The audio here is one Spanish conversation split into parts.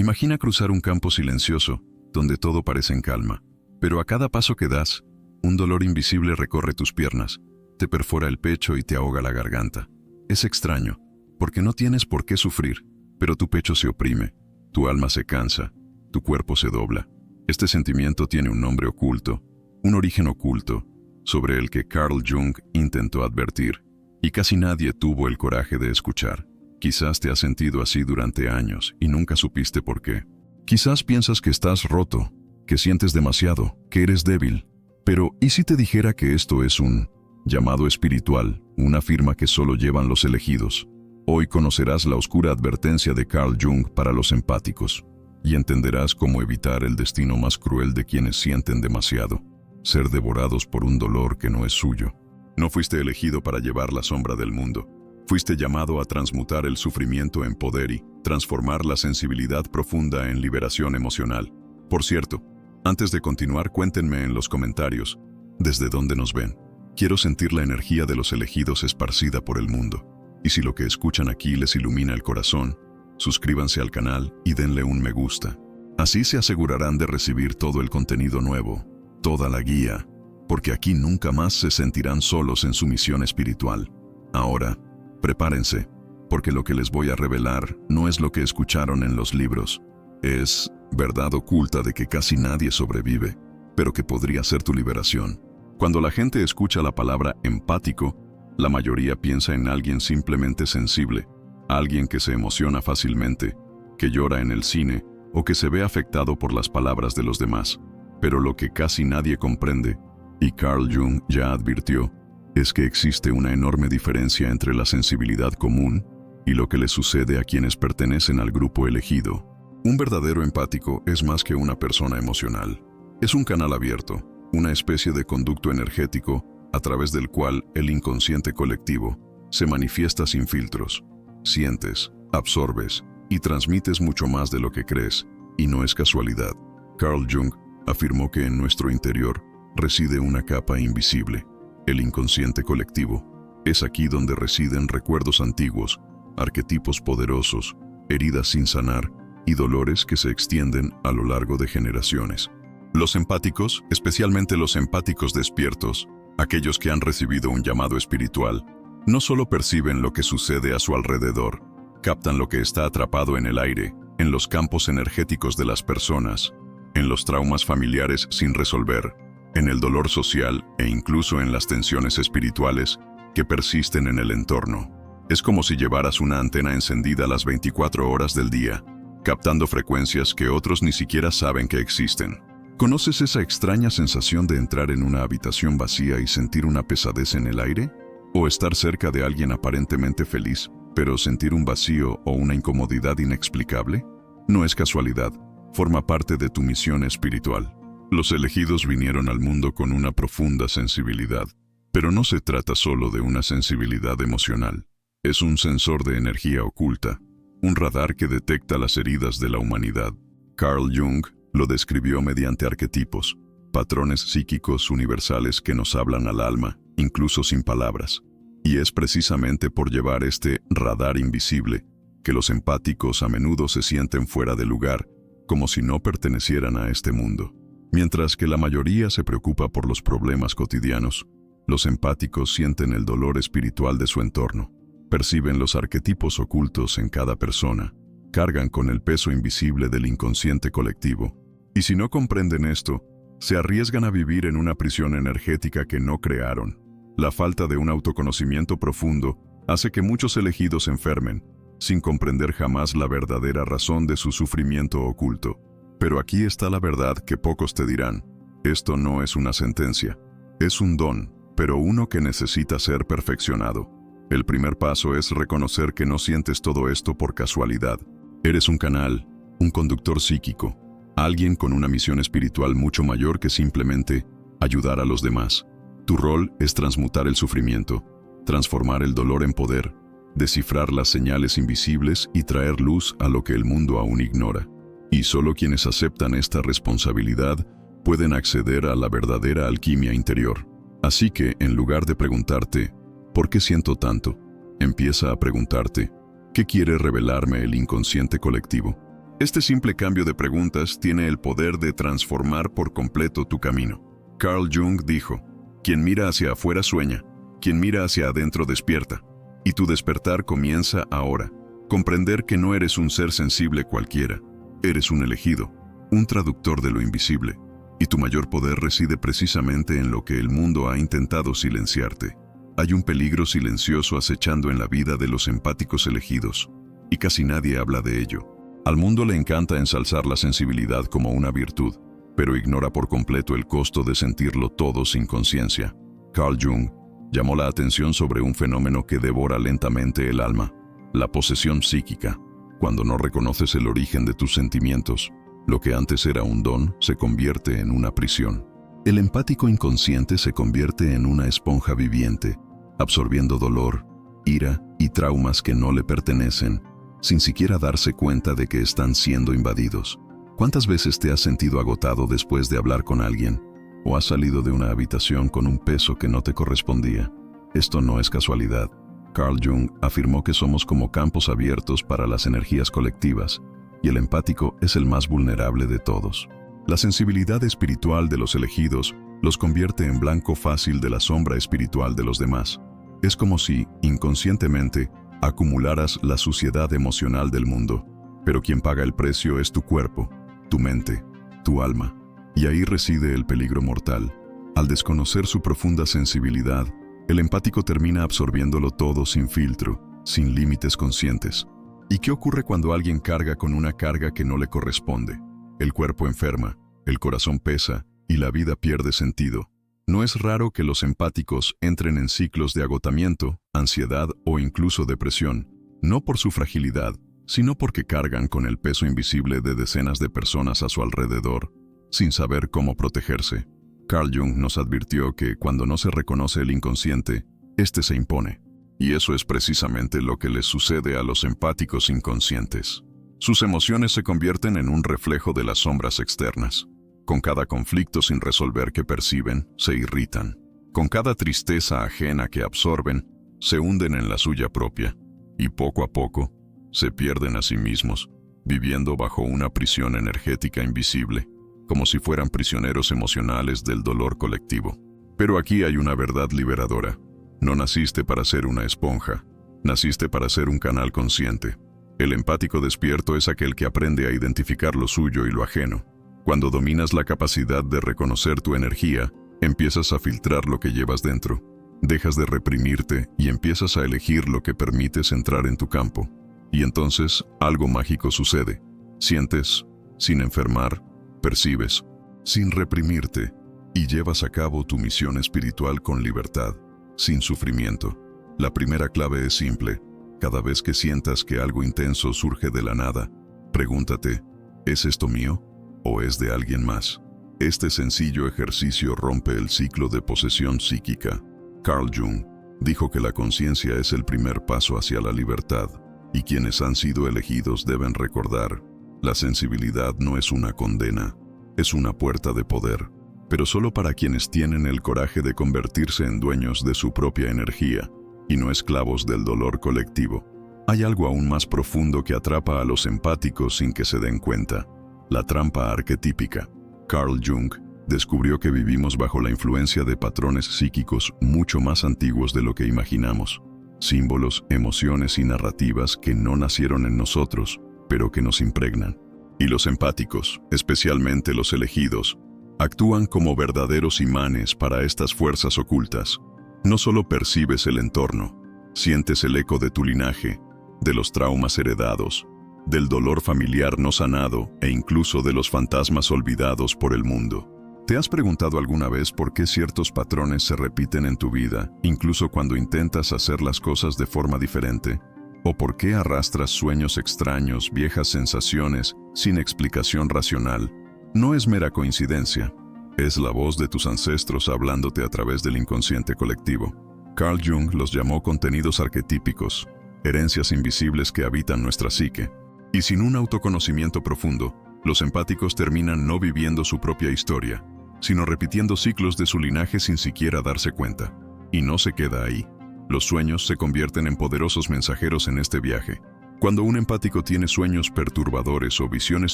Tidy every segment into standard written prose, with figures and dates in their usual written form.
Imagina cruzar un campo silencioso, donde todo parece en calma, pero a cada paso que das, un dolor invisible recorre tus piernas, te perfora el pecho y te ahoga la garganta. Es extraño, porque no tienes por qué sufrir, pero tu pecho se oprime, tu alma se cansa, tu cuerpo se dobla. Este sentimiento tiene un nombre oculto, un origen oculto, sobre el que Carl Jung intentó advertir, y casi nadie tuvo el coraje de escuchar. Quizás te has sentido así durante años y nunca supiste por qué. Quizás piensas que estás roto, que sientes demasiado, que eres débil. Pero, ¿y si te dijera que esto es un llamado espiritual, una firma que solo llevan los elegidos? Hoy conocerás la oscura advertencia de Carl Jung para los empáticos, y entenderás cómo evitar el destino más cruel de quienes sienten demasiado, ser devorados por un dolor que no es suyo. No fuiste elegido para llevar la sombra del mundo. Fuiste llamado a transmutar el sufrimiento en poder y transformar la sensibilidad profunda en liberación emocional. Por cierto, antes de continuar, cuéntenme en los comentarios desde dónde nos ven. Quiero sentir la energía de los elegidos esparcida por el mundo. Y si lo que escuchan aquí les ilumina el corazón, suscríbanse al canal y denle un me gusta. Así se asegurarán de recibir todo el contenido nuevo, toda la guía, porque aquí nunca más se sentirán solos en su misión espiritual. Ahora, prepárense, porque lo que les voy a revelar no es lo que escucharon en los libros. Es verdad oculta de que casi nadie sobrevive, pero que podría ser tu liberación. Cuando la gente escucha la palabra empático, la mayoría piensa en alguien simplemente sensible, alguien que se emociona fácilmente, que llora en el cine o que se ve afectado por las palabras de los demás. Pero lo que casi nadie comprende, y Carl Jung ya advirtió, es que existe una enorme diferencia entre la sensibilidad común y lo que le sucede a quienes pertenecen al grupo elegido. Un verdadero empático es más que una persona emocional. Es un canal abierto, una especie de conducto energético a través del cual el inconsciente colectivo se manifiesta sin filtros. Sientes, absorbes y transmites mucho más de lo que crees, y no es casualidad. Carl Jung afirmó que en nuestro interior reside una capa invisible, el inconsciente colectivo. Es aquí donde residen recuerdos antiguos, arquetipos poderosos, heridas sin sanar y dolores que se extienden a lo largo de generaciones. Los empáticos, especialmente los empáticos despiertos, aquellos que han recibido un llamado espiritual, no solo perciben lo que sucede a su alrededor, captan lo que está atrapado en el aire, en los campos energéticos de las personas, en los traumas familiares sin resolver, en el dolor social e incluso en las tensiones espirituales que persisten en el entorno. Es como si llevaras una antena encendida las 24 horas del día, captando frecuencias que otros ni siquiera saben que existen. ¿Conoces esa extraña sensación de entrar en una habitación vacía y sentir una pesadez en el aire? ¿O estar cerca de alguien aparentemente feliz, pero sentir un vacío o una incomodidad inexplicable? No es casualidad, forma parte de tu misión espiritual. Los elegidos vinieron al mundo con una profunda sensibilidad, pero no se trata solo de una sensibilidad emocional. Es un sensor de energía oculta, un radar que detecta las heridas de la humanidad. Carl Jung lo describió mediante arquetipos, patrones psíquicos universales que nos hablan al alma, incluso sin palabras. Y es precisamente por llevar este radar invisible que los empáticos a menudo se sienten fuera de lugar, como si no pertenecieran a este mundo. Mientras que la mayoría se preocupa por los problemas cotidianos, los empáticos sienten el dolor espiritual de su entorno, perciben los arquetipos ocultos en cada persona, cargan con el peso invisible del inconsciente colectivo. Y si no comprenden esto, se arriesgan a vivir en una prisión energética que no crearon. La falta de un autoconocimiento profundo hace que muchos elegidos enfermen, sin comprender jamás la verdadera razón de su sufrimiento oculto. Pero aquí está la verdad que pocos te dirán. Esto no es una sentencia. Es un don, pero uno que necesita ser perfeccionado. El primer paso es reconocer que no sientes todo esto por casualidad. Eres un canal, un conductor psíquico, alguien con una misión espiritual mucho mayor que simplemente ayudar a los demás. Tu rol es transmutar el sufrimiento, transformar el dolor en poder, descifrar las señales invisibles y traer luz a lo que el mundo aún ignora. Y solo quienes aceptan esta responsabilidad pueden acceder a la verdadera alquimia interior. Así que, en lugar de preguntarte, ¿por qué siento tanto?, empieza a preguntarte, ¿qué quiere revelarme el inconsciente colectivo? Este simple cambio de preguntas tiene el poder de transformar por completo tu camino. Carl Jung dijo, quien mira hacia afuera sueña, quien mira hacia adentro despierta. Y tu despertar comienza ahora. Comprender que no eres un ser sensible cualquiera. Eres un elegido, un traductor de lo invisible. Y tu mayor poder reside precisamente en lo que el mundo ha intentado silenciarte. Hay un peligro silencioso acechando en la vida de los empáticos elegidos, y casi nadie habla de ello. Al mundo le encanta ensalzar la sensibilidad como una virtud, pero ignora por completo el costo de sentirlo todo sin conciencia. Carl Jung llamó la atención sobre un fenómeno que devora lentamente el alma, la posesión psíquica. Cuando no reconoces el origen de tus sentimientos, lo que antes era un don se convierte en una prisión. El empático inconsciente se convierte en una esponja viviente, absorbiendo dolor, ira y traumas que no le pertenecen, sin siquiera darse cuenta de que están siendo invadidos. ¿Cuántas veces te has sentido agotado después de hablar con alguien? ¿O has salido de una habitación con un peso que no te correspondía? Esto no es casualidad. Carl Jung afirmó que somos como campos abiertos para las energías colectivas, y el empático es el más vulnerable de todos. La sensibilidad espiritual de los elegidos los convierte en blanco fácil de la sombra espiritual de los demás. Es como si, inconscientemente, acumularas la suciedad emocional del mundo, pero quien paga el precio es tu cuerpo, tu mente, tu alma, y ahí reside el peligro mortal. Al desconocer su profunda sensibilidad, el empático termina absorbiéndolo todo sin filtro, sin límites conscientes. ¿Y qué ocurre cuando alguien carga con una carga que no le corresponde? El cuerpo enferma, el corazón pesa y la vida pierde sentido. No es raro que los empáticos entren en ciclos de agotamiento, ansiedad o incluso depresión, no por su fragilidad, sino porque cargan con el peso invisible de decenas de personas a su alrededor, sin saber cómo protegerse. Carl Jung nos advirtió que cuando no se reconoce el inconsciente, este se impone. Y eso es precisamente lo que les sucede a los empáticos inconscientes. Sus emociones se convierten en un reflejo de las sombras externas. Con cada conflicto sin resolver que perciben, se irritan. Con cada tristeza ajena que absorben, se hunden en la suya propia. Y poco a poco, se pierden a sí mismos, viviendo bajo una prisión energética invisible, como si fueran prisioneros emocionales del dolor colectivo. Pero aquí hay una verdad liberadora. No naciste para ser una esponja, naciste para ser un canal consciente. El empático despierto es aquel que aprende a identificar lo suyo y lo ajeno. Cuando dominas la capacidad de reconocer tu energía, empiezas a filtrar lo que llevas dentro. Dejas de reprimirte y empiezas a elegir lo que permites entrar en tu campo. Y entonces, algo mágico sucede. Sientes, sin enfermar, percibes, sin reprimirte, y llevas a cabo tu misión espiritual con libertad, sin sufrimiento. La primera clave es simple. Cada vez que sientas que algo intenso surge de la nada, pregúntate, ¿es esto mío o es de alguien más? Este sencillo ejercicio rompe el ciclo de posesión psíquica. Carl Jung dijo que la conciencia es el primer paso hacia la libertad, y quienes han sido elegidos deben recordar, la sensibilidad no es una condena, es una puerta de poder, pero solo para quienes tienen el coraje de convertirse en dueños de su propia energía, y no esclavos del dolor colectivo. Hay algo aún más profundo que atrapa a los empáticos sin que se den cuenta: la trampa arquetípica. Carl Jung descubrió que vivimos bajo la influencia de patrones psíquicos mucho más antiguos de lo que imaginamos. Símbolos, emociones y narrativas que no nacieron en nosotros, pero que nos impregnan. Y los empáticos, especialmente los elegidos, actúan como verdaderos imanes para estas fuerzas ocultas. No solo percibes el entorno, sientes el eco de tu linaje, de los traumas heredados, del dolor familiar no sanado e incluso de los fantasmas olvidados por el mundo. ¿Te has preguntado alguna vez por qué ciertos patrones se repiten en tu vida, incluso cuando intentas hacer las cosas de forma diferente? ¿O por qué arrastras sueños extraños, viejas sensaciones, sin explicación racional? No es mera coincidencia. Es la voz de tus ancestros hablándote a través del inconsciente colectivo. Carl Jung los llamó contenidos arquetípicos, herencias invisibles que habitan nuestra psique. Y sin un autoconocimiento profundo, los empáticos terminan no viviendo su propia historia, sino repitiendo ciclos de su linaje sin siquiera darse cuenta. Y no se queda ahí. Los sueños se convierten en poderosos mensajeros en este viaje. Cuando un empático tiene sueños perturbadores o visiones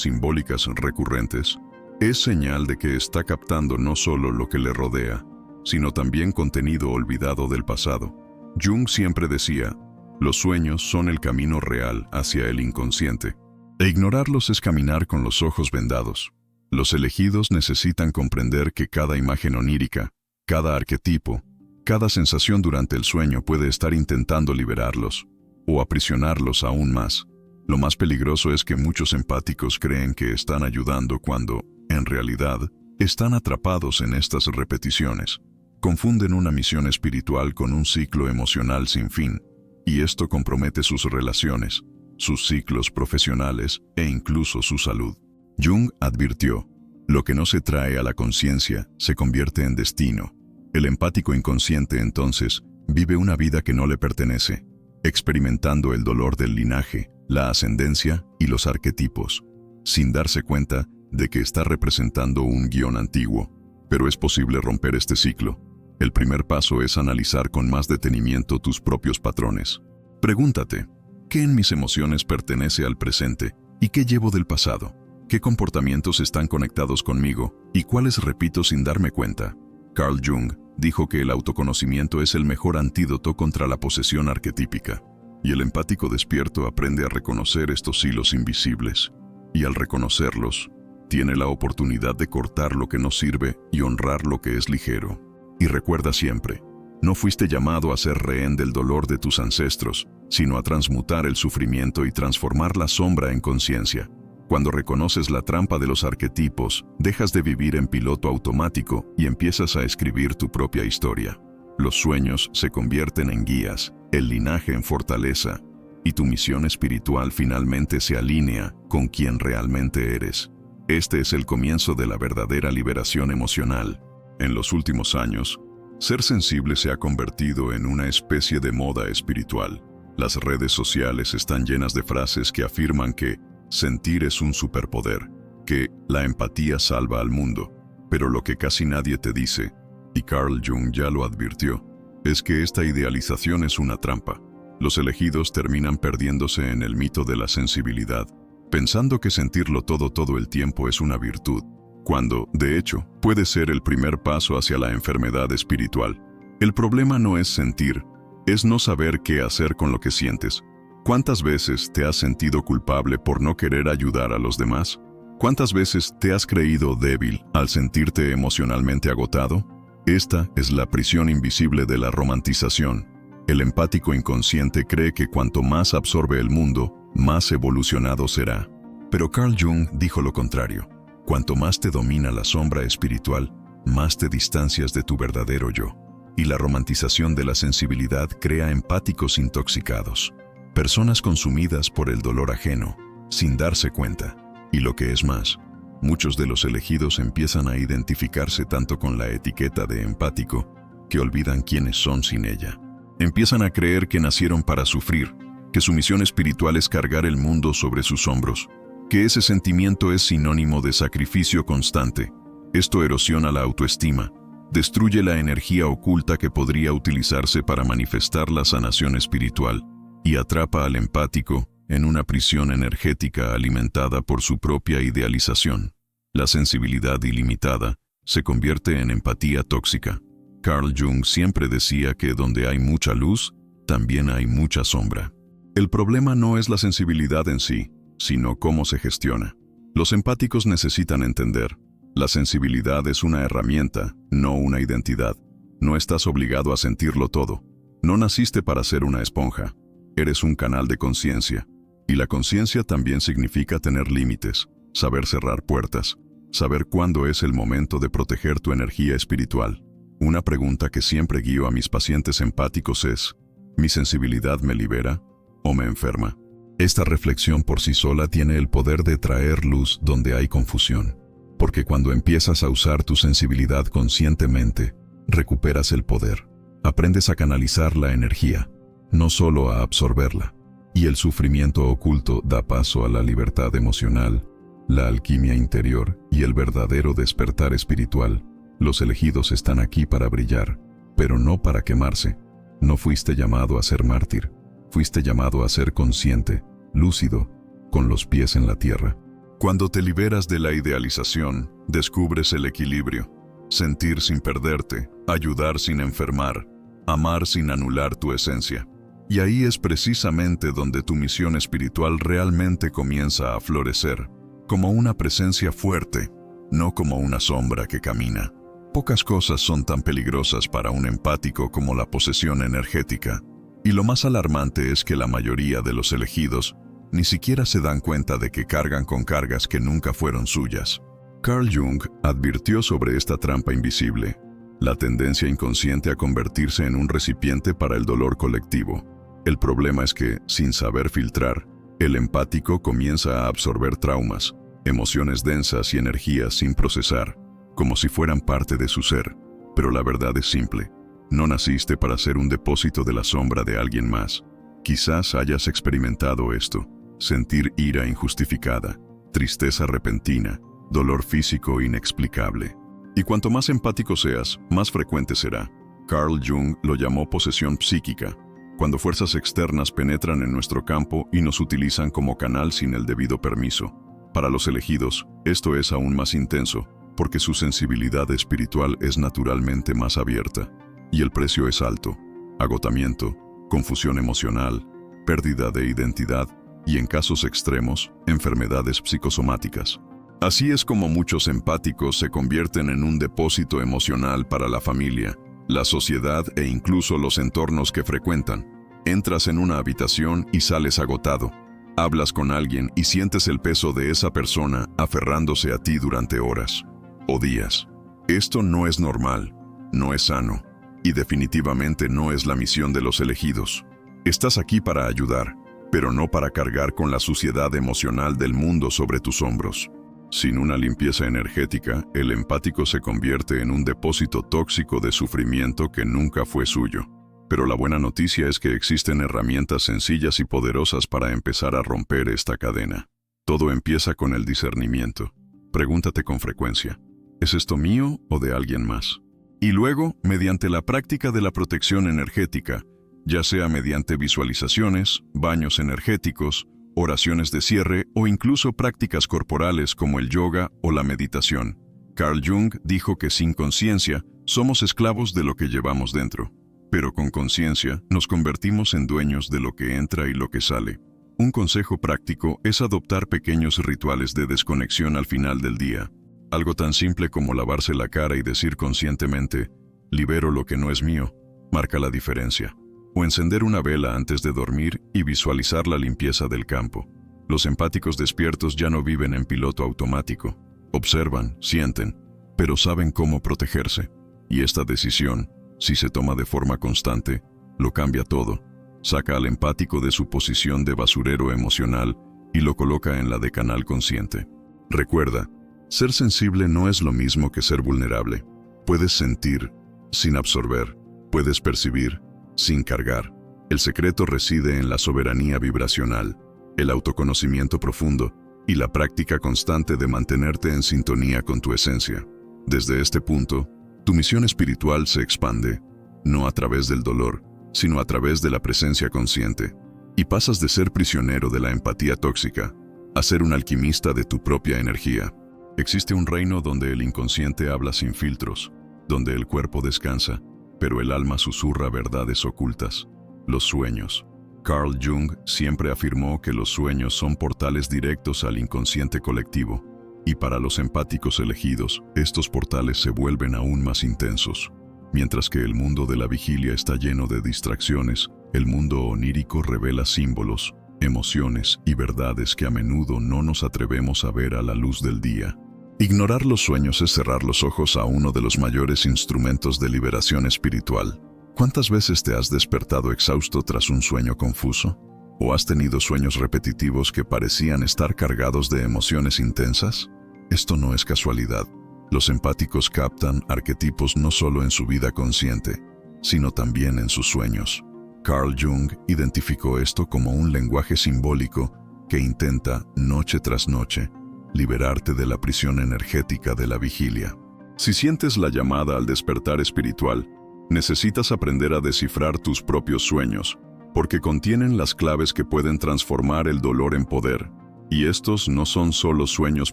simbólicas recurrentes, es señal de que está captando no solo lo que le rodea, sino también contenido olvidado del pasado. Jung siempre decía, los sueños son el camino real hacia el inconsciente, e ignorarlos es caminar con los ojos vendados. Los elegidos necesitan comprender que cada imagen onírica, cada arquetipo, cada sensación durante el sueño puede estar intentando liberarlos o aprisionarlos aún más. Lo más peligroso es que muchos empáticos creen que están ayudando cuando, en realidad, están atrapados en estas repeticiones. Confunden una misión espiritual con un ciclo emocional sin fin, y esto compromete sus relaciones, sus ciclos profesionales e incluso su salud. Jung advirtió, lo que no se trae a la conciencia se convierte en destino. El empático inconsciente entonces vive una vida que no le pertenece, experimentando el dolor del linaje, la ascendencia y los arquetipos, sin darse cuenta de que está representando un guión antiguo. Pero es posible romper este ciclo. El primer paso es analizar con más detenimiento tus propios patrones. Pregúntate, ¿qué en mis emociones pertenece al presente y qué llevo del pasado? ¿Qué comportamientos están conectados conmigo y cuáles repito sin darme cuenta? Carl Jung dijo que el autoconocimiento es el mejor antídoto contra la posesión arquetípica, y el empático despierto aprende a reconocer estos hilos invisibles, y al reconocerlos, tiene la oportunidad de cortar lo que no sirve y honrar lo que es ligero. Y recuerda siempre, no fuiste llamado a ser rehén del dolor de tus ancestros, sino a transmutar el sufrimiento y transformar la sombra en conciencia. Cuando reconoces la trampa de los arquetipos, dejas de vivir en piloto automático y empiezas a escribir tu propia historia. Los sueños se convierten en guías, el linaje en fortaleza, y tu misión espiritual finalmente se alinea con quien realmente eres. Este es el comienzo de la verdadera liberación emocional. En los últimos años, ser sensible se ha convertido en una especie de moda espiritual. Las redes sociales están llenas de frases que afirman que sentir es un superpoder, que la empatía salva al mundo. Pero lo que casi nadie te dice, y Carl Jung ya lo advirtió, es que esta idealización es una trampa. Los elegidos terminan perdiéndose en el mito de la sensibilidad, pensando que sentirlo todo el tiempo es una virtud, cuando, de hecho, puede ser el primer paso hacia la enfermedad espiritual. El problema no es sentir, es no saber qué hacer con lo que sientes. ¿Cuántas veces te has sentido culpable por no querer ayudar a los demás? ¿Cuántas veces te has creído débil al sentirte emocionalmente agotado? Esta es la prisión invisible de la romantización. El empático inconsciente cree que cuanto más absorbe el mundo, más evolucionado será. Pero Carl Jung dijo lo contrario. Cuanto más te domina la sombra espiritual, más te distancias de tu verdadero yo. Y la romantización de la sensibilidad crea empáticos intoxicados. Personas consumidas por el dolor ajeno, sin darse cuenta. Y lo que es más, muchos de los elegidos empiezan a identificarse tanto con la etiqueta de empático, que olvidan quiénes son sin ella. Empiezan a creer que nacieron para sufrir, que su misión espiritual es cargar el mundo sobre sus hombros, que ese sentimiento es sinónimo de sacrificio constante. Esto erosiona la autoestima, destruye la energía oculta que podría utilizarse para manifestar la sanación espiritual, y atrapa al empático en una prisión energética alimentada por su propia idealización. La sensibilidad ilimitada se convierte en empatía tóxica. Carl Jung siempre decía que donde hay mucha luz, también hay mucha sombra. El problema no es la sensibilidad en sí, sino cómo se gestiona. Los empáticos necesitan entender, la sensibilidad es una herramienta, no una identidad. No estás obligado a sentirlo todo. No naciste para ser una esponja. Eres un canal de conciencia. Y la conciencia también significa tener límites, saber cerrar puertas, saber cuándo es el momento de proteger tu energía espiritual. Una pregunta que siempre guío a mis pacientes empáticos es, ¿mi sensibilidad me libera o me enferma? Esta reflexión por sí sola tiene el poder de traer luz donde hay confusión, porque cuando empiezas a usar tu sensibilidad conscientemente, recuperas el poder, aprendes a canalizar la energía, no solo a absorberla, y el sufrimiento oculto da paso a la libertad emocional, la alquimia interior y el verdadero despertar espiritual. Los elegidos están aquí para brillar, pero no para quemarse. No fuiste llamado a ser mártir, fuiste llamado a ser consciente, lúcido, con los pies en la tierra. Cuando te liberas de la idealización, descubres el equilibrio. Sentir sin perderte, ayudar sin enfermar, amar sin anular tu esencia. Y ahí es precisamente donde tu misión espiritual realmente comienza a florecer, como una presencia fuerte, no como una sombra que camina. Pocas cosas son tan peligrosas para un empático como la posesión energética, y lo más alarmante es que la mayoría de los elegidos ni siquiera se dan cuenta de que cargan con cargas que nunca fueron suyas. Carl Jung advirtió sobre esta trampa invisible, la tendencia inconsciente a convertirse en un recipiente para el dolor colectivo. El problema es que, sin saber filtrar, el empático comienza a absorber traumas, emociones densas y energías sin procesar, como si fueran parte de su ser. Pero la verdad es simple: no naciste para ser un depósito de la sombra de alguien más. Quizás hayas experimentado esto: sentir ira injustificada, tristeza repentina, dolor físico inexplicable. Y cuanto más empático seas, más frecuente será. Carl Jung lo llamó posesión psíquica, cuando fuerzas externas penetran en nuestro campo y nos utilizan como canal sin el debido permiso. Para los elegidos, esto es aún más intenso, porque su sensibilidad espiritual es naturalmente más abierta. Y el precio es alto: agotamiento, confusión emocional, pérdida de identidad y, en casos extremos, enfermedades psicosomáticas. Así es como muchos empáticos se convierten en un depósito emocional para la familia, la sociedad e incluso los entornos que frecuentan. Entras en una habitación y sales agotado. Hablas con alguien y sientes el peso de esa persona aferrándose a ti durante horas o días. Esto no es normal, no es sano, y definitivamente no es la misión de los elegidos. Estás aquí para ayudar, pero no para cargar con la suciedad emocional del mundo sobre tus hombros. Sin una limpieza energética, el empático se convierte en un depósito tóxico de sufrimiento que nunca fue suyo. Pero la buena noticia es que existen herramientas sencillas y poderosas para empezar a romper esta cadena. Todo empieza con el discernimiento. Pregúntate con frecuencia: ¿es esto mío o de alguien más? Y luego, mediante la práctica de la protección energética, ya sea mediante visualizaciones, baños energéticos, oraciones de cierre o incluso prácticas corporales como el yoga o la meditación. Carl Jung dijo que sin conciencia somos esclavos de lo que llevamos dentro, pero con conciencia nos convertimos en dueños de lo que entra y lo que sale. Un consejo práctico es adoptar pequeños rituales de desconexión al final del día. Algo tan simple como lavarse la cara y decir conscientemente: libero lo que no es mío, marca la diferencia. O encender una vela antes de dormir y visualizar la limpieza del campo. Los empáticos despiertos ya no viven en piloto automático. Observan, sienten, pero saben cómo protegerse. Y esta decisión, si se toma de forma constante, lo cambia todo. Saca al empático de su posición de basurero emocional y lo coloca en la de canal consciente. Recuerda, ser sensible no es lo mismo que ser vulnerable. Puedes sentir sin absorber, puedes percibir sin cargar. El secreto reside en la soberanía vibracional, el autoconocimiento profundo y la práctica constante de mantenerte en sintonía con tu esencia. Desde este punto, tu misión espiritual se expande, no a través del dolor, sino a través de la presencia consciente, y pasas de ser prisionero de la empatía tóxica a ser un alquimista de tu propia energía. Existe un reino donde el inconsciente habla sin filtros, donde el cuerpo descansa, pero el alma susurra verdades ocultas. Los sueños. Carl Jung siempre afirmó que los sueños son portales directos al inconsciente colectivo, y para los empáticos elegidos, estos portales se vuelven aún más intensos. Mientras que el mundo de la vigilia está lleno de distracciones, el mundo onírico revela símbolos, emociones y verdades que a menudo no nos atrevemos a ver a la luz del día. Ignorar los sueños es cerrar los ojos a uno de los mayores instrumentos de liberación espiritual. ¿Cuántas veces te has despertado exhausto tras un sueño confuso? ¿O has tenido sueños repetitivos que parecían estar cargados de emociones intensas? Esto no es casualidad. Los empáticos captan arquetipos no solo en su vida consciente, sino también en sus sueños. Carl Jung identificó esto como un lenguaje simbólico que intenta, noche tras noche, liberarte de la prisión energética de la vigilia. Si sientes la llamada al despertar espiritual, necesitas aprender a descifrar tus propios sueños, porque contienen las claves que pueden transformar el dolor en poder. Y estos no son solo sueños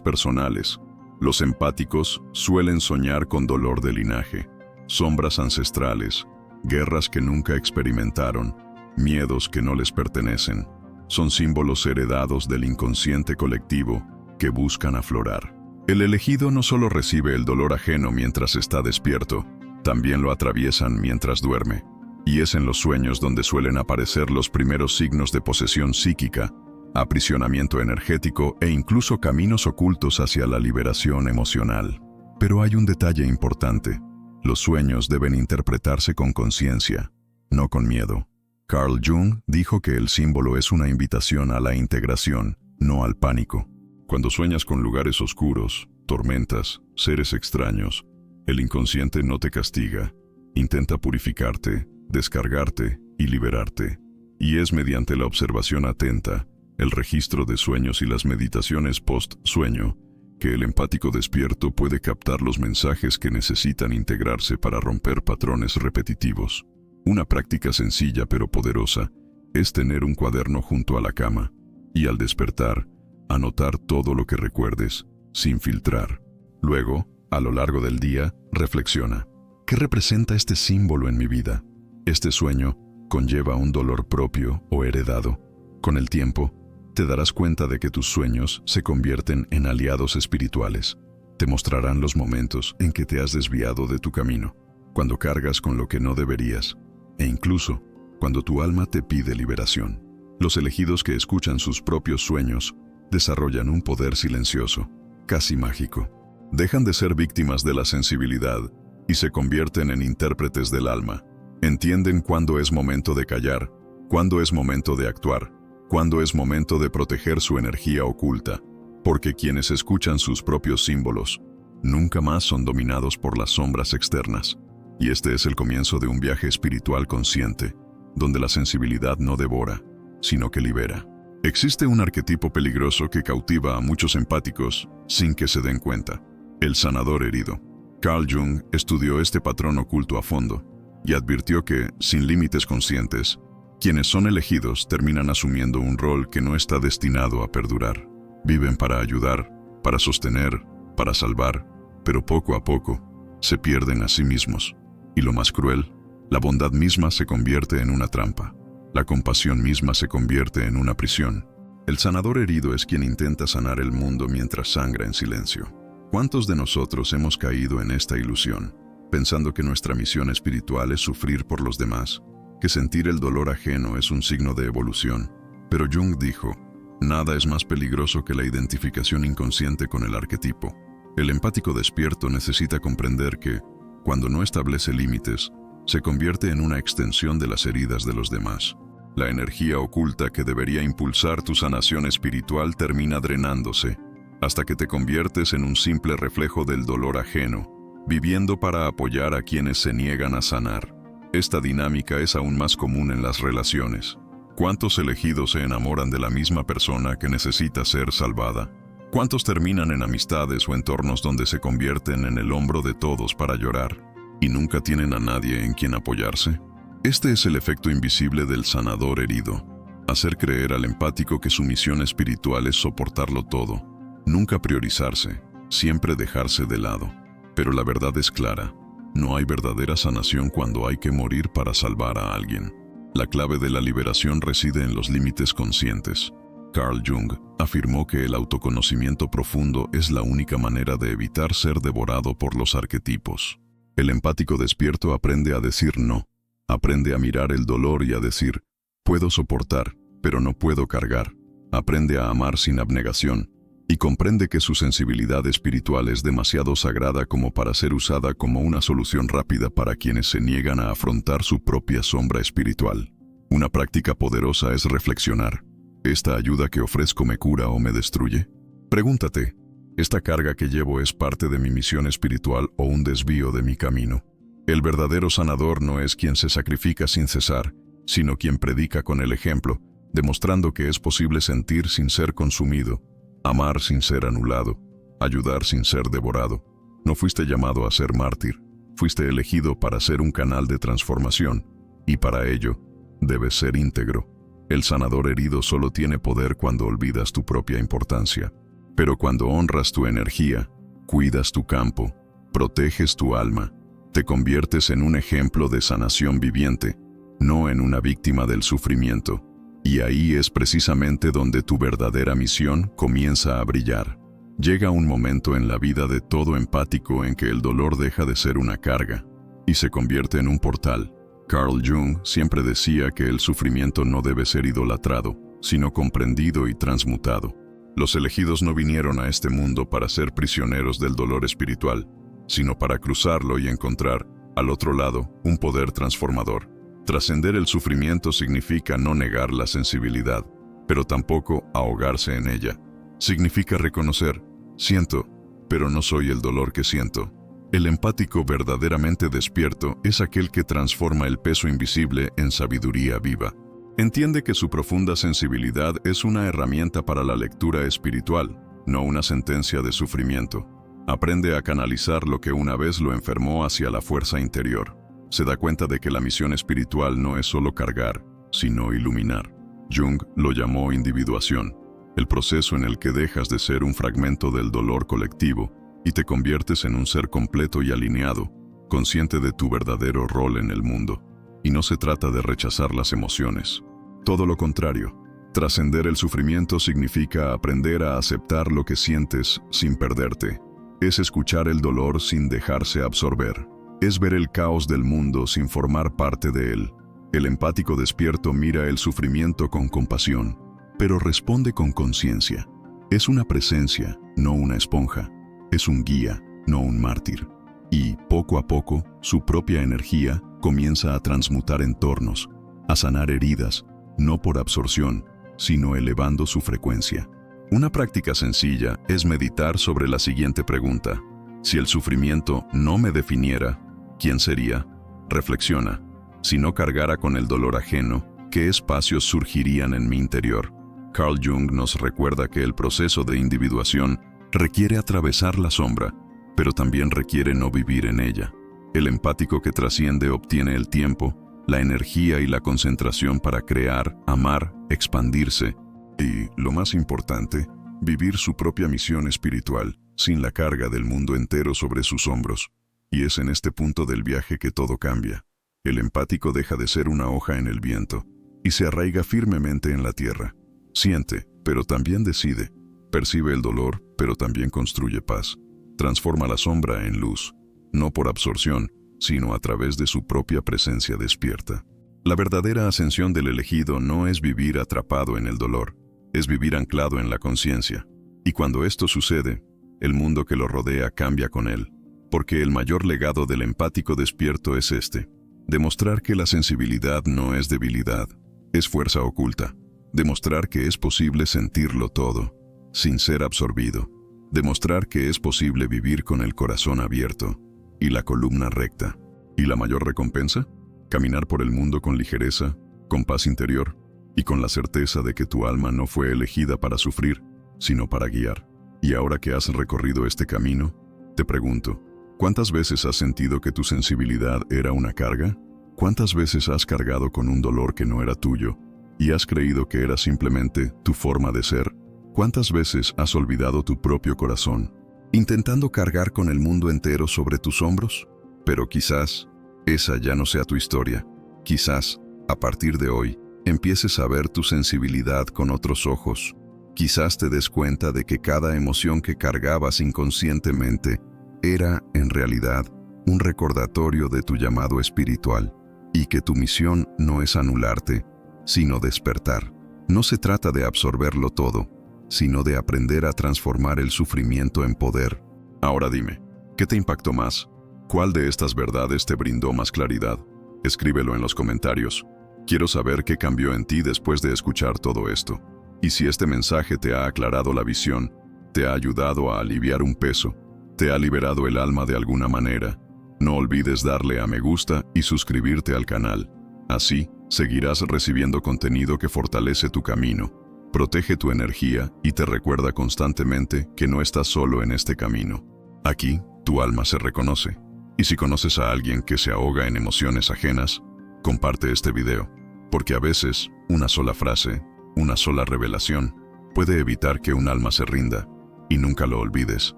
personales. Los empáticos suelen soñar con dolor de linaje, sombras ancestrales, guerras que nunca experimentaron, miedos que no les pertenecen. Son símbolos heredados del inconsciente colectivo que buscan aflorar. El elegido no solo recibe el dolor ajeno mientras está despierto, también lo atraviesan mientras duerme. Y es en los sueños donde suelen aparecer los primeros signos de posesión psíquica, aprisionamiento energético e incluso caminos ocultos hacia la liberación emocional. Pero hay un detalle importante. Los sueños deben interpretarse con conciencia, no con miedo. Carl Jung dijo que el símbolo es una invitación a la integración, no al pánico. Cuando sueñas con lugares oscuros, tormentas, seres extraños, el inconsciente no te castiga, intenta purificarte, descargarte y liberarte. Y es mediante la observación atenta, el registro de sueños y las meditaciones post-sueño, que el empático despierto puede captar los mensajes que necesitan integrarse para romper patrones repetitivos. Una práctica sencilla pero poderosa es tener un cuaderno junto a la cama y al despertar, anotar todo lo que recuerdes, sin filtrar. Luego, a lo largo del día, reflexiona. ¿Qué representa este símbolo en mi vida? ¿Este sueño conlleva un dolor propio o heredado? Con el tiempo, te darás cuenta de que tus sueños se convierten en aliados espirituales. Te mostrarán los momentos en que te has desviado de tu camino, cuando cargas con lo que no deberías, e incluso cuando tu alma te pide liberación. Los elegidos que escuchan sus propios sueños desarrollan un poder silencioso, casi mágico. Dejan de ser víctimas de la sensibilidad y se convierten en intérpretes del alma. Entienden cuándo es momento de callar, cuándo es momento de actuar, cuándo es momento de proteger su energía oculta, porque quienes escuchan sus propios símbolos nunca más son dominados por las sombras externas. Y este es el comienzo de un viaje espiritual consciente, donde la sensibilidad no devora, sino que libera. Existe un arquetipo peligroso que cautiva a muchos empáticos sin que se den cuenta: el sanador herido. Carl Jung estudió este patrón oculto a fondo y advirtió que, sin límites conscientes, quienes son elegidos terminan asumiendo un rol que no está destinado a perdurar. Viven para ayudar, para sostener, para salvar, pero poco a poco se pierden a sí mismos. Y lo más cruel, la bondad misma se convierte en una trampa. La compasión misma se convierte en una prisión. El sanador herido es quien intenta sanar el mundo mientras sangra en silencio. ¿Cuántos de nosotros hemos caído en esta ilusión, pensando que nuestra misión espiritual es sufrir por los demás, que sentir el dolor ajeno es un signo de evolución? Pero Jung dijo, nada es más peligroso que la identificación inconsciente con el arquetipo. El empático despierto necesita comprender que, cuando no establece límites, se convierte en una extensión de las heridas de los demás. La energía oculta que debería impulsar tu sanación espiritual termina drenándose, hasta que te conviertes en un simple reflejo del dolor ajeno, viviendo para apoyar a quienes se niegan a sanar. Esta dinámica es aún más común en las relaciones. ¿Cuántos elegidos se enamoran de la misma persona que necesita ser salvada? ¿Cuántos terminan en amistades o entornos donde se convierten en el hombro de todos para llorar y nunca tienen a nadie en quien apoyarse? Este es el efecto invisible del sanador herido: hacer creer al empático que su misión espiritual es soportarlo todo, nunca priorizarse, siempre dejarse de lado. Pero la verdad es clara: no hay verdadera sanación cuando hay que morir para salvar a alguien. La clave de la liberación reside en los límites conscientes. Carl Jung afirmó que el autoconocimiento profundo es la única manera de evitar ser devorado por los arquetipos. El empático despierto aprende a decir no, aprende a mirar el dolor y a decir, puedo soportar, pero no puedo cargar. Aprende a amar sin abnegación, y comprende que su sensibilidad espiritual es demasiado sagrada como para ser usada como una solución rápida para quienes se niegan a afrontar su propia sombra espiritual. Una práctica poderosa es reflexionar: ¿esta ayuda que ofrezco me cura o me destruye? Pregúntate, ¿esta carga que llevo es parte de mi misión espiritual o un desvío de mi camino? El verdadero sanador no es quien se sacrifica sin cesar, sino quien predica con el ejemplo, demostrando que es posible sentir sin ser consumido, amar sin ser anulado, ayudar sin ser devorado. No fuiste llamado a ser mártir, fuiste elegido para ser un canal de transformación, y para ello, debes ser íntegro. El sanador herido solo tiene poder cuando olvidas tu propia importancia. Pero cuando honras tu energía, cuidas tu campo, proteges tu alma, te conviertes en un ejemplo de sanación viviente, no en una víctima del sufrimiento. Y ahí es precisamente donde tu verdadera misión comienza a brillar. Llega un momento en la vida de todo empático en que el dolor deja de ser una carga y se convierte en un portal. Carl Jung siempre decía que el sufrimiento no debe ser idolatrado, sino comprendido y transmutado. Los elegidos no vinieron a este mundo para ser prisioneros del dolor espiritual, sino para cruzarlo y encontrar, al otro lado, un poder transformador. Trascender el sufrimiento significa no negar la sensibilidad, pero tampoco ahogarse en ella. Significa reconocer, siento, pero no soy el dolor que siento. El empático verdaderamente despierto es aquel que transforma el peso invisible en sabiduría viva. Entiende que su profunda sensibilidad es una herramienta para la lectura espiritual, no una sentencia de sufrimiento. Aprende a canalizar lo que una vez lo enfermó hacia la fuerza interior. Se da cuenta de que la misión espiritual no es solo cargar, sino iluminar. Jung lo llamó individuación, el proceso en el que dejas de ser un fragmento del dolor colectivo y te conviertes en un ser completo y alineado, consciente de tu verdadero rol en el mundo. Y no se trata de rechazar las emociones. Todo lo contrario. Trascender el sufrimiento significa aprender a aceptar lo que sientes sin perderte. Es escuchar el dolor sin dejarse absorber. Es ver el caos del mundo sin formar parte de él. El empático despierto mira el sufrimiento con compasión, pero responde con conciencia. Es una presencia, no una esponja. Es un guía, no un mártir. Y, poco a poco, su propia energía comienza a transmutar entornos, a sanar heridas, no por absorción, sino elevando su frecuencia. Una práctica sencilla es meditar sobre la siguiente pregunta. Si el sufrimiento no me definiera, ¿quién sería? Reflexiona. Si no cargara con el dolor ajeno, ¿qué espacios surgirían en mi interior? Carl Jung nos recuerda que el proceso de individuación requiere atravesar la sombra, pero también requiere no vivir en ella. El empático que trasciende obtiene el tiempo, la energía y la concentración para crear, amar, expandirse y, lo más importante, vivir su propia misión espiritual, sin la carga del mundo entero sobre sus hombros. Y es en este punto del viaje que todo cambia. El empático deja de ser una hoja en el viento y se arraiga firmemente en la tierra. Siente, pero también decide. Percibe el dolor, pero también construye paz. Transforma la sombra en luz, no por absorción, sino a través de su propia presencia despierta. La verdadera ascensión del elegido no es vivir atrapado en el dolor, es vivir anclado en la conciencia. Y cuando esto sucede, el mundo que lo rodea cambia con él, porque el mayor legado del empático despierto es este: demostrar que la sensibilidad no es debilidad, es fuerza oculta. Demostrar que es posible sentirlo todo, sin ser absorbido. Demostrar que es posible vivir con el corazón abierto y la columna recta. ¿Y la mayor recompensa? Caminar por el mundo con ligereza, con paz interior y con la certeza de que tu alma no fue elegida para sufrir, sino para guiar. Y ahora que has recorrido este camino, te pregunto, ¿cuántas veces has sentido que tu sensibilidad era una carga? ¿Cuántas veces has cargado con un dolor que no era tuyo y has creído que era simplemente tu forma de ser? ¿Cuántas veces has olvidado tu propio corazón, intentando cargar con el mundo entero sobre tus hombros? Pero quizás esa ya no sea tu historia. Quizás, a partir de hoy, empieces a ver tu sensibilidad con otros ojos. Quizás te des cuenta de que cada emoción que cargabas inconscientemente era, en realidad, un recordatorio de tu llamado espiritual, y que tu misión no es anularte, sino despertar. No se trata de absorberlo todo, sino de aprender a transformar el sufrimiento en poder. Ahora dime, ¿qué te impactó más? ¿Cuál de estas verdades te brindó más claridad? Escríbelo en los comentarios. Quiero saber qué cambió en ti después de escuchar todo esto. Y si este mensaje te ha aclarado la visión, te ha ayudado a aliviar un peso, te ha liberado el alma de alguna manera, no olvides darle a me gusta y suscribirte al canal. Así, seguirás recibiendo contenido que fortalece tu camino, protege tu energía y te recuerda constantemente que no estás solo en este camino. Aquí, tu alma se reconoce. Y si conoces a alguien que se ahoga en emociones ajenas, comparte este video. Porque a veces, una sola frase, una sola revelación, puede evitar que un alma se rinda. Y nunca lo olvides.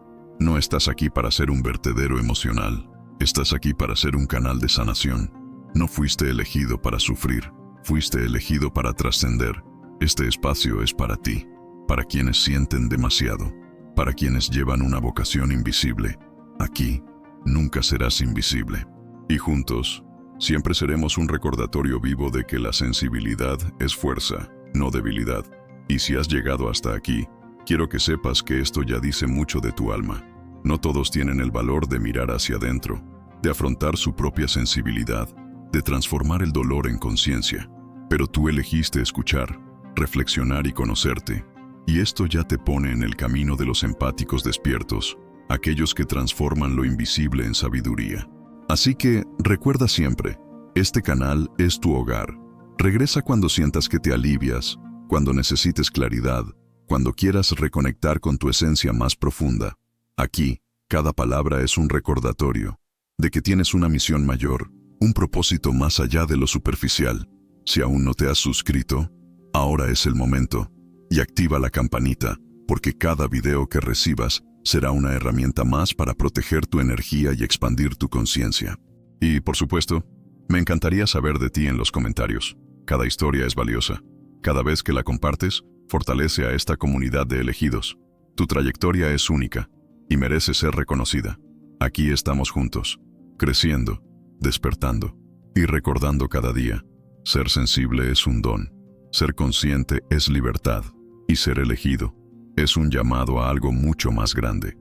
No estás aquí para ser un vertedero emocional. Estás aquí para ser un canal de sanación. No fuiste elegido para sufrir. Fuiste elegido para trascender. Este espacio es para ti. Para quienes sienten demasiado. Para quienes llevan una vocación invisible. Aquí, nunca serás invisible. Y juntos, siempre seremos un recordatorio vivo de que la sensibilidad es fuerza, no debilidad. Y si has llegado hasta aquí, quiero que sepas que esto ya dice mucho de tu alma. No todos tienen el valor de mirar hacia adentro, de afrontar su propia sensibilidad, de transformar el dolor en conciencia. Pero tú elegiste escuchar, reflexionar y conocerte. Y esto ya te pone en el camino de los empáticos despiertos, aquellos que transforman lo invisible en sabiduría. Así que, recuerda siempre, este canal es tu hogar. Regresa cuando sientas que te alivias, cuando necesites claridad, cuando quieras reconectar con tu esencia más profunda. Aquí, cada palabra es un recordatorio de que tienes una misión mayor, un propósito más allá de lo superficial. Si aún no te has suscrito, ahora es el momento. Y activa la campanita, porque cada video que recibas será una herramienta más para proteger tu energía y expandir tu conciencia. Y, por supuesto, me encantaría saber de ti en los comentarios. Cada historia es valiosa. Cada vez que la compartes, fortalece a esta comunidad de elegidos. Tu trayectoria es única y merece ser reconocida. Aquí estamos juntos, creciendo, despertando y recordando cada día. Ser sensible es un don. Ser consciente es libertad. Y ser elegido es un llamado a algo mucho más grande.